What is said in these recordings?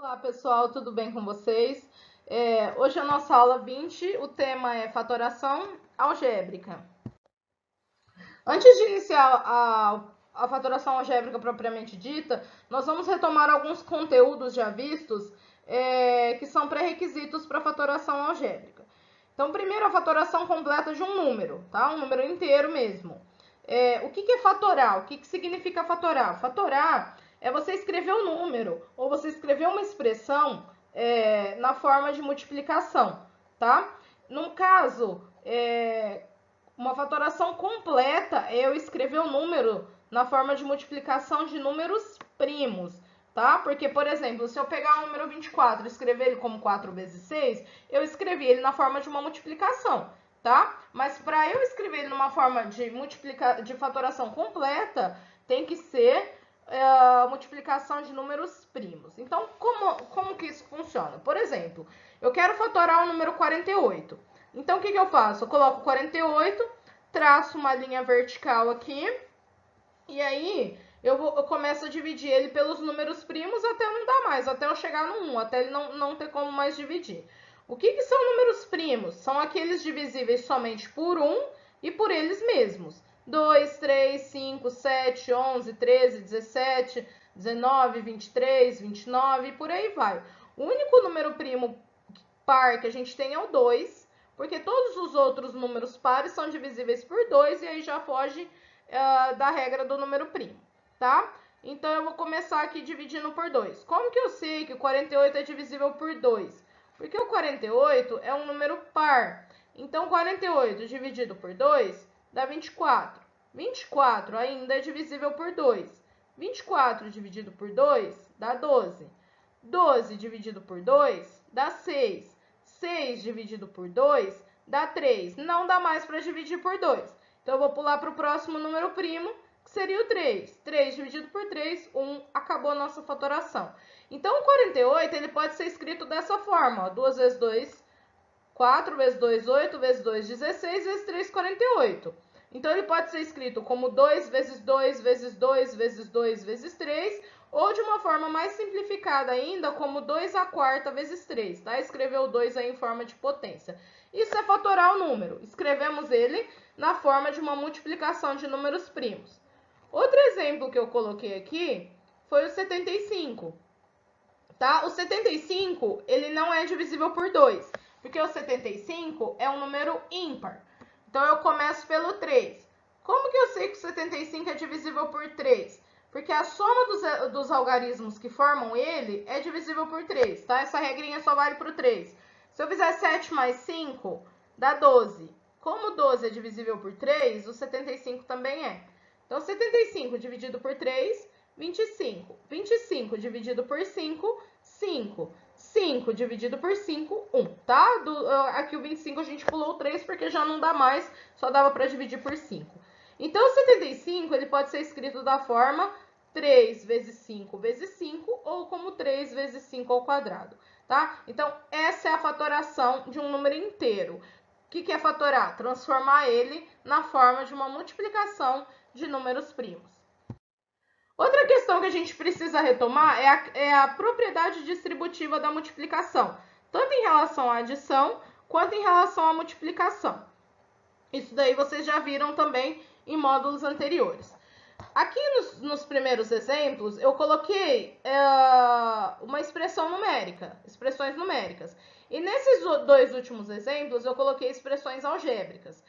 Olá pessoal, tudo bem com vocês? Hoje é a nossa aula 20, o tema é fatoração algébrica. Antes de iniciar a fatoração algébrica propriamente dita, nós vamos retomar alguns conteúdos já vistos que são pré-requisitos para a fatoração algébrica. Então, primeiro, a fatoração completa de um número, tá? Um número inteiro mesmo. O que é fatorar? O que significa fatorar? Fatorar é você escrever um número ou você escrever uma expressão na forma de multiplicação, tá? No caso, uma fatoração completa é eu escrever o número na forma de multiplicação de números primos, tá? Porque, por exemplo, se eu pegar o número 24 e escrever ele como 4 vezes 6, eu escrevi ele na forma de uma multiplicação, tá? Mas para eu escrever ele numa forma de fatoração completa, tem que ser multiplicação de números primos. Então, como que isso funciona? Por exemplo, eu quero fatorar o número 48. Então, o que eu faço? Eu coloco 48, traço uma linha vertical aqui, e aí eu começo a dividir ele pelos números primos até não dar mais, até eu chegar no 1, até ele não ter como mais dividir. O que são números primos? São aqueles divisíveis somente por 1 e por eles mesmos. 2, 3, 5, 7, 11, 13, 17, 19, 23, 29 e por aí vai. O único número primo par que a gente tem é o 2, porque todos os outros números pares são divisíveis por 2 e aí já foge da regra do número primo, tá? Então, eu vou começar aqui dividindo por 2. Como que eu sei que o 48 é divisível por 2? Porque o 48 é um número par. Então, 48 dividido por 2 dá 24. 24 ainda é divisível por 2. 24 dividido por 2 dá 12. 12 dividido por 2 dá 6. 6 dividido por 2 dá 3. Não dá mais para dividir por 2. Então, eu vou pular para o próximo número primo, que seria o 3. 3 dividido por 3, 1. Acabou a nossa fatoração. Então, o 48 ele pode ser escrito dessa forma. Ó, 2 vezes 2, 4 vezes 2, 8 vezes 2, 16 vezes 3, 48. Então, ele pode ser escrito como 2 vezes 2 vezes 2 vezes 2 vezes 3, ou de uma forma mais simplificada ainda, como 2 à quarta vezes 3, tá? Escrever o 2 aí em forma de potência. Isso é fatorar o número. Escrevemos ele na forma de uma multiplicação de números primos. Outro exemplo que eu coloquei aqui foi o 75, tá? O 75, ele não é divisível por 2, porque o 75 é um número ímpar. Então, eu começo pelo 3. Como que eu sei que o 75 é divisível por 3? Porque a soma dos algarismos que formam ele é divisível por 3, tá? Essa regrinha só vale para o 3. Se eu fizer 7 mais 5, dá 12. Como 12 é divisível por 3, o 75 também é. Então, 75 dividido por 3, 25. 25 dividido por 5, 5. 5 dividido por 5, 1, tá? Aqui o 25 a gente pulou o 3 porque já não dá mais, só dava para dividir por 5. Então, o 75 ele pode ser escrito da forma 3 vezes 5 vezes 5 ou como 3 vezes 5 ao quadrado, tá? Então, essa é a fatoração de um número inteiro. O que é fatorar? Transformar ele na forma de uma multiplicação de números primos. Outra questão que a gente precisa retomar é a propriedade distributiva da multiplicação, tanto em relação à adição quanto em relação à multiplicação. Isso daí vocês já viram também em módulos anteriores. Aqui nos primeiros exemplos, eu coloquei uma expressão numérica, expressões numéricas. E nesses dois últimos exemplos, eu coloquei expressões algébricas.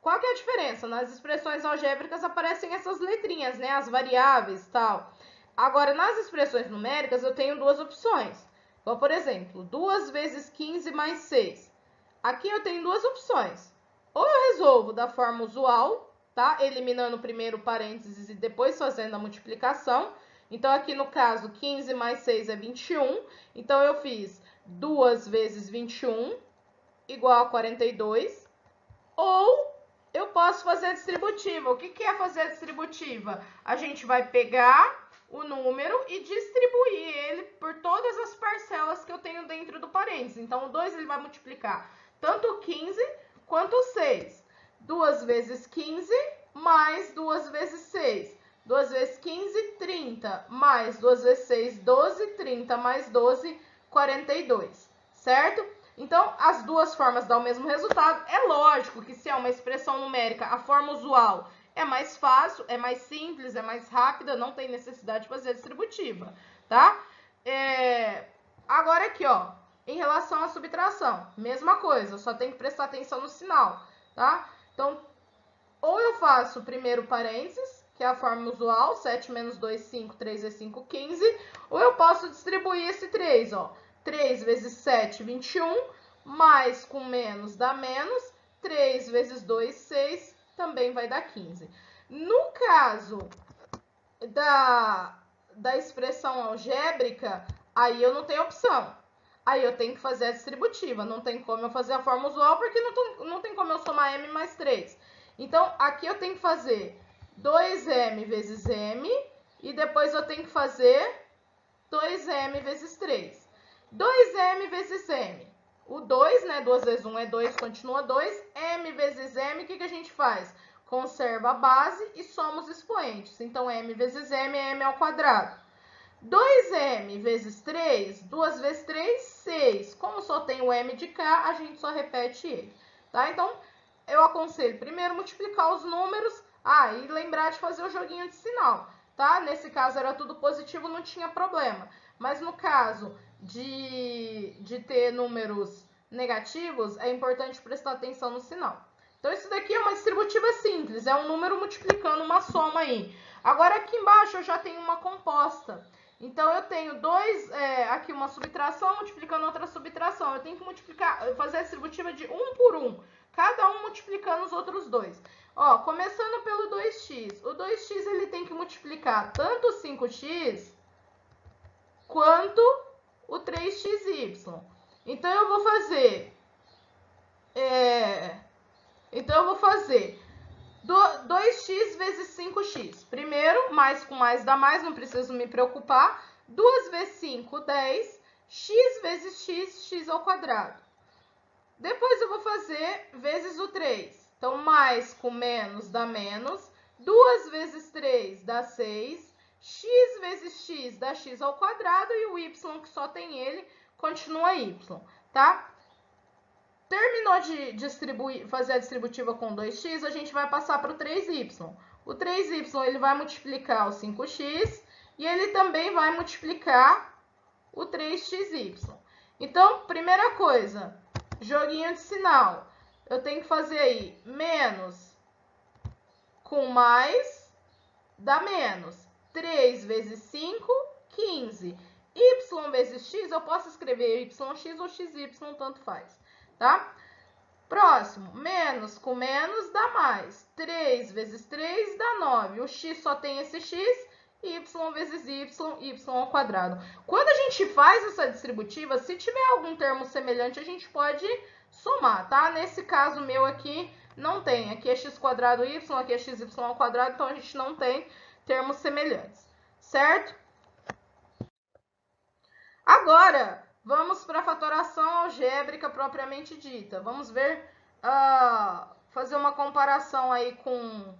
Qual que é a diferença? Nas expressões algébricas aparecem essas letrinhas, né? As variáveis e tal. Agora, nas expressões numéricas, eu tenho duas opções. Então, por exemplo, 2 vezes 15 mais 6. Aqui eu tenho duas opções. Ou eu resolvo da forma usual, tá? Eliminando primeiro o parênteses e depois fazendo a multiplicação. Então, aqui no caso, 15 mais 6 é 21. Então, eu fiz 2 vezes 21 igual a 42. Ou eu posso fazer a distributiva. O que é fazer a distributiva? A gente vai pegar o número e distribuir ele por todas as parcelas que eu tenho dentro do parênteses. Então, o 2 ele vai multiplicar tanto o 15 quanto o 6. 2 vezes 15 mais 2 vezes 6. 2 vezes 15, 30, mais 2 vezes 6, 12, 30 mais 12, 42, certo? Então, as duas formas dão o mesmo resultado. É lógico que se é uma expressão numérica, a forma usual é mais fácil, é mais simples, é mais rápida, não tem necessidade de fazer a distributiva, tá? Agora aqui, ó, em relação à subtração, mesma coisa, só tem que prestar atenção no sinal, tá? Então, ou eu faço primeiro parênteses, que é a forma usual, 7 menos 2, 5, 3 vezes 5, 15, ou eu posso distribuir esse 3, ó, 3 vezes 7, 21, mais com menos dá menos, 3 vezes 2, 6, também vai dar 15. No caso da expressão algébrica, aí eu não tenho opção. Aí eu tenho que fazer a distributiva. Não tem como eu fazer a forma usual, porque não tem como eu somar m mais 3. Então, aqui eu tenho que fazer 2m vezes m, e depois eu tenho que fazer 2m vezes 3. 2m vezes m. O 2, né? 2 vezes 1 é 2, continua 2. M vezes m, o que a gente faz? Conserva a base e soma os expoentes. Então, m vezes m é m ao quadrado. 2m vezes 3, 2 vezes 3, 6. Como só tem o m de cá, a gente só repete ele, tá? Então, eu aconselho primeiro multiplicar os números, e lembrar de fazer o joguinho de sinal, tá? Nesse caso era tudo positivo, não tinha problema. Mas no caso de ter números negativos, é importante prestar atenção no sinal. Então, isso daqui é uma distributiva simples, é um número multiplicando uma soma aí. Agora, aqui embaixo eu já tenho uma composta. Então, eu tenho aqui uma subtração multiplicando outra subtração. Eu tenho que fazer a distributiva de 1 por 1, cada um multiplicando os outros dois. Ó, começando pelo 2x. O 2x ele tem que multiplicar tanto o 5x quanto o 3xy. Então, eu vou fazer 2x vezes 5x. Primeiro, mais com mais dá mais, não preciso me preocupar. 2 vezes 5, 10. X vezes x, x ao quadrado. Depois eu vou fazer vezes o 3. Então, mais com menos dá menos. 2 vezes 3 dá 6. X vezes x dá x ao quadrado. E o y, que só tem ele, continua y, tá? Terminou de fazer a distributiva com 2x, a gente vai passar para o 3y. O 3y ele vai multiplicar o 5x e ele também vai multiplicar o 3xy. Então, primeira coisa, joguinho de sinal. Eu tenho que fazer aí menos com mais dá menos. 3 vezes 5, 15. Y vezes x, eu posso escrever yx ou xy, tanto faz. Tá? Próximo, menos com menos dá mais. 3 vezes 3 dá 9. O x só tem esse x, y vezes y ao quadrado. Quando a gente faz essa distributiva, se tiver algum termo semelhante, a gente pode somar, tá? Nesse caso meu aqui, não tem. Aqui é x quadrado y, aqui é xy ao quadrado, então a gente não tem termos semelhantes, certo? Agora, vamos para a fatoração algébrica propriamente dita. Vamos ver, fazer uma comparação aí com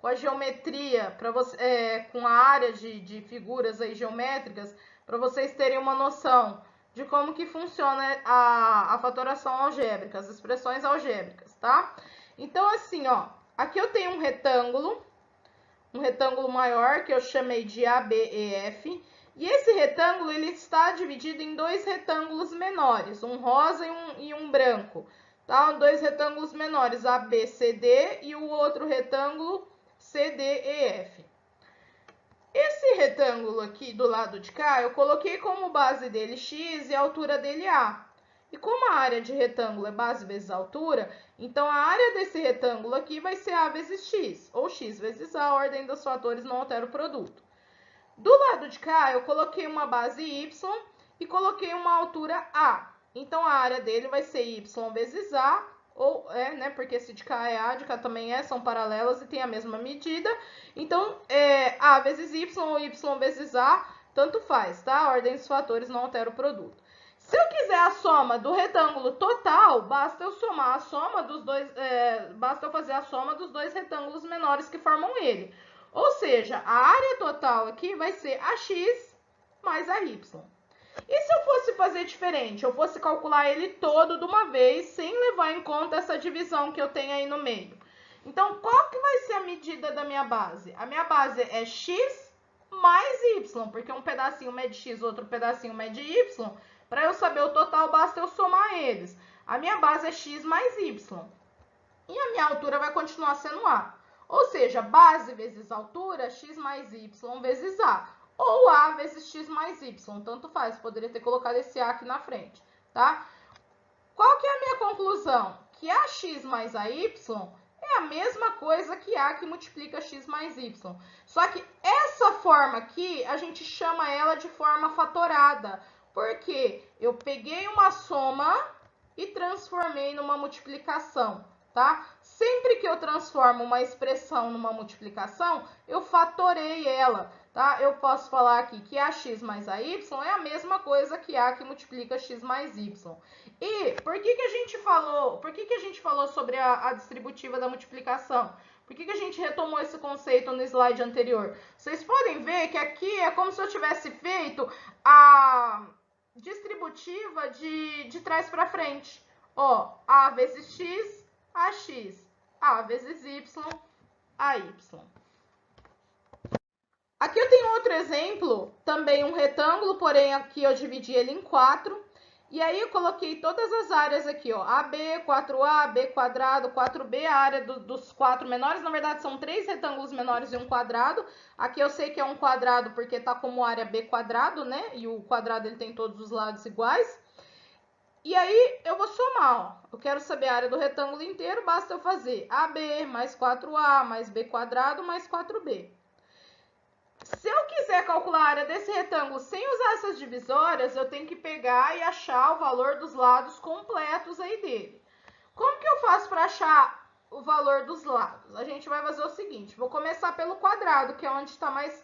a geometria, com a área de figuras aí geométricas, para vocês terem uma noção de como que funciona a fatoração algébrica, as expressões algébricas, tá? Então, assim, ó, aqui eu tenho um retângulo maior, que eu chamei de ABEF, e esse retângulo ele está dividido em dois retângulos menores, um rosa e um branco, tá? Dois retângulos menores, ABCD, e o outro retângulo CDEF. Esse retângulo aqui do lado de cá, eu coloquei como base dele x e a altura dele A. E como a área de retângulo é base vezes altura, então a área desse retângulo aqui vai ser A vezes x, ou x vezes A, a ordem dos fatores não altera o produto. Do lado de cá, eu coloquei uma base y e coloquei uma altura A. Então, a área dele vai ser y vezes A, né? Porque esse de cá é A, de cá também é, são paralelas e tem a mesma medida. Então, A vezes y ou y vezes A, tanto faz, tá? A ordem dos fatores não altera o produto. Se eu quiser a soma do retângulo total, basta eu fazer a soma dos dois retângulos menores que formam ele. Ou seja, a área total aqui vai ser AX mais AY. E se eu fosse fazer diferente? Eu fosse calcular ele todo de uma vez, sem levar em conta essa divisão que eu tenho aí no meio. Então, qual que vai ser a medida da minha base? A minha base é x mais y, porque um pedacinho mede x, outro pedacinho mede y. Para eu saber o total, basta eu somar eles. A minha base é x mais y. E a minha altura vai continuar sendo a. Ou seja, base vezes altura, x mais y vezes a. Ou a vezes x mais y, tanto faz. Poderia ter colocado esse a aqui na frente, tá? Qual que é a minha conclusão? Que ax mais ay é a mesma coisa que a que multiplica x mais y. Só que essa forma aqui, a gente chama ela de forma fatorada. Porque eu peguei uma soma e transformei numa multiplicação, tá? Sempre que eu transformo uma expressão numa multiplicação, eu fatorei ela, tá? Eu posso falar aqui que ax mais ay é a mesma coisa que a que multiplica x mais y. E por que a gente falou sobre a distributiva da multiplicação? Por que a gente retomou esse conceito no slide anterior? Vocês podem ver que aqui é como se eu tivesse feito a distributiva de trás para frente. Ó, a vezes x, ax. A vezes y, ay. Aqui eu tenho outro exemplo, também um retângulo, porém aqui eu dividi ele em 4. E aí eu coloquei todas as áreas aqui, ó, AB, 4A, B quadrado, 4B, a área dos 4 menores. Na verdade, são 3 retângulos menores e um quadrado. Aqui eu sei que é um quadrado porque tá como área B quadrado, né? E o quadrado ele tem todos os lados iguais. E aí eu vou somar, ó. Eu quero saber a área do retângulo inteiro, basta eu fazer AB mais 4A mais B quadrado mais 4B. Se eu quiser calcular a área desse retângulo sem usar essas divisórias, eu tenho que pegar e achar o valor dos lados completos aí dele. Como que eu faço para achar o valor dos lados? A gente vai fazer o seguinte, vou começar pelo quadrado, que é onde está mais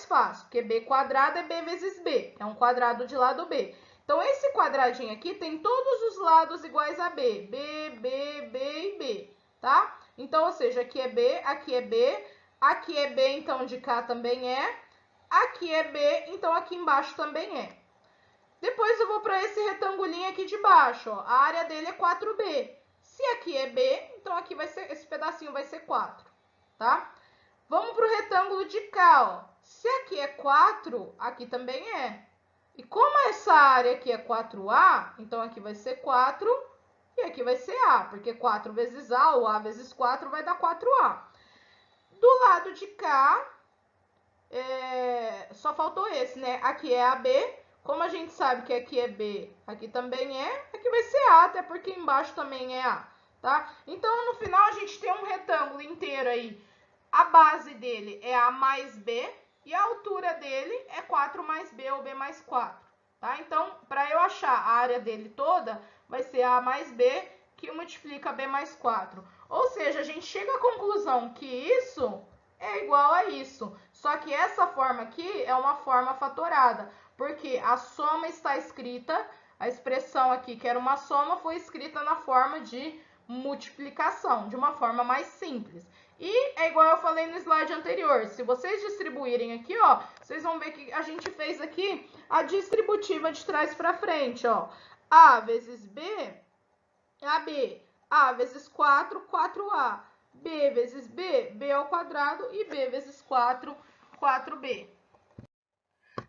fácil, porque B quadrado é B vezes B, é um quadrado de lado B. Então, esse quadradinho aqui tem todos os lados iguais a B, B, B, B e B, tá? Então, ou seja, aqui é B, aqui é B, aqui é B, então de cá também é. Aqui é B, então aqui embaixo também é. Depois eu vou para esse retangulinho aqui de baixo, ó. A área dele é 4B. Se aqui é B, então aqui vai ser, esse pedacinho vai ser 4, tá? Vamos para o retângulo de cá, ó. Se aqui é 4, aqui também é. E como essa área aqui é 4A, então aqui vai ser 4 e aqui vai ser A, porque 4 vezes A, ou A vezes 4, vai dar 4A. Do lado de cá, só faltou esse, né? Aqui é AB. Como a gente sabe que aqui é B, aqui também é, aqui vai ser A, até porque embaixo também é A, tá? Então, no final, a gente tem um retângulo inteiro aí. A base dele é A mais B e a altura dele é 4 mais B ou B mais 4, tá? Então, para eu achar a área dele toda, vai ser A mais B que multiplica B mais 4. Ou seja, a gente chega à conclusão que isso é igual a isso. Só que essa forma aqui é uma forma fatorada, porque a soma está escrita, a expressão aqui, que era uma soma, foi escrita na forma de multiplicação, de uma forma mais simples. E é igual eu falei no slide anterior, se vocês distribuírem aqui, ó, vocês vão ver que a gente fez aqui a distributiva de trás para frente, ó. A vezes B, AB. A vezes 4, 4A. B vezes B, B ao quadrado. E B vezes 4, 4B.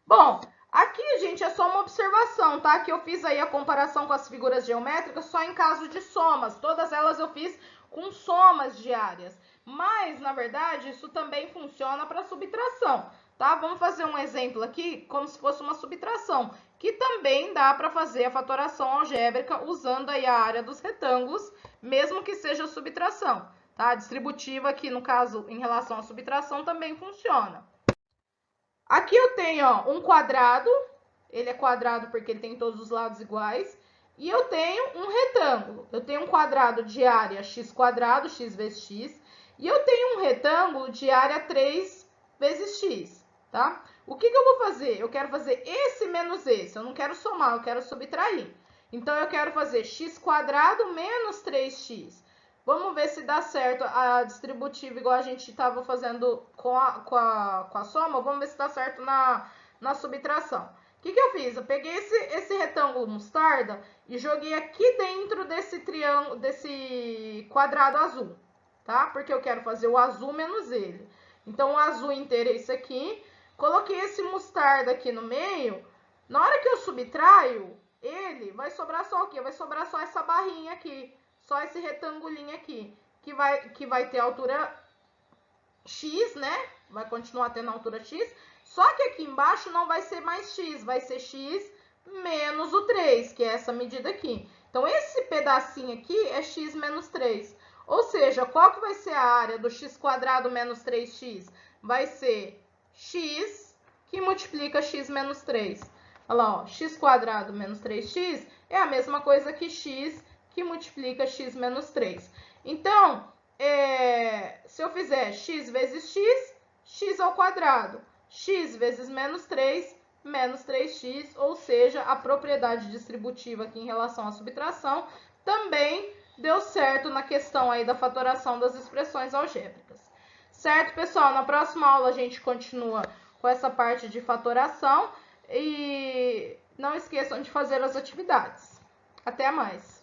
Bom, aqui, gente, é só uma observação, tá? Que eu fiz aí a comparação com as figuras geométricas só em caso de somas. Todas elas eu fiz com somas diárias. Mas, na verdade, isso também funciona para subtração, tá? Vamos fazer um exemplo aqui como se fosse uma subtração, que também dá para fazer a fatoração algébrica usando aí a área dos retângulos, mesmo que seja subtração, tá? A distributiva aqui, no caso, em relação à subtração, também funciona. Aqui eu tenho, ó, um quadrado, ele é quadrado porque ele tem todos os lados iguais, e eu tenho um retângulo. Eu tenho um quadrado de área x quadrado, x vezes x, e eu tenho um retângulo de área 3 vezes x, tá? O que eu vou fazer? Eu quero fazer esse menos esse, eu não quero somar, eu quero subtrair. Então, eu quero fazer x quadrado menos 3x. Vamos ver se dá certo a distributiva igual a gente estava fazendo com a soma. Vamos ver se dá certo na subtração. O que eu fiz? Eu peguei esse retângulo mostarda e joguei aqui dentro desse triângulo, desse quadrado azul, tá? Porque eu quero fazer o azul menos ele. Então, o azul inteiro é isso aqui. Coloquei esse mostarda aqui no meio. Na hora que eu subtraio ele, vai sobrar só o quê? Vai sobrar só essa barrinha aqui. Só esse retangulinho aqui, que vai ter altura x, né? Vai continuar tendo altura x. Só que aqui embaixo não vai ser mais x, vai ser x menos o 3, que é essa medida aqui. Então, esse pedacinho aqui é x menos 3. Ou seja, qual que vai ser a área do x² menos 3x? Vai ser x que multiplica x menos 3. Olha lá, ó, x² menos 3x é a mesma coisa que x que multiplica x menos 3. Então, se eu fizer x vezes x, x ao quadrado. X vezes menos 3, menos 3x, ou seja, a propriedade distributiva aqui em relação à subtração também deu certo na questão aí da fatoração das expressões algébricas. Certo, pessoal? Na próxima aula a gente continua com essa parte de fatoração e não esqueçam de fazer as atividades. Até mais!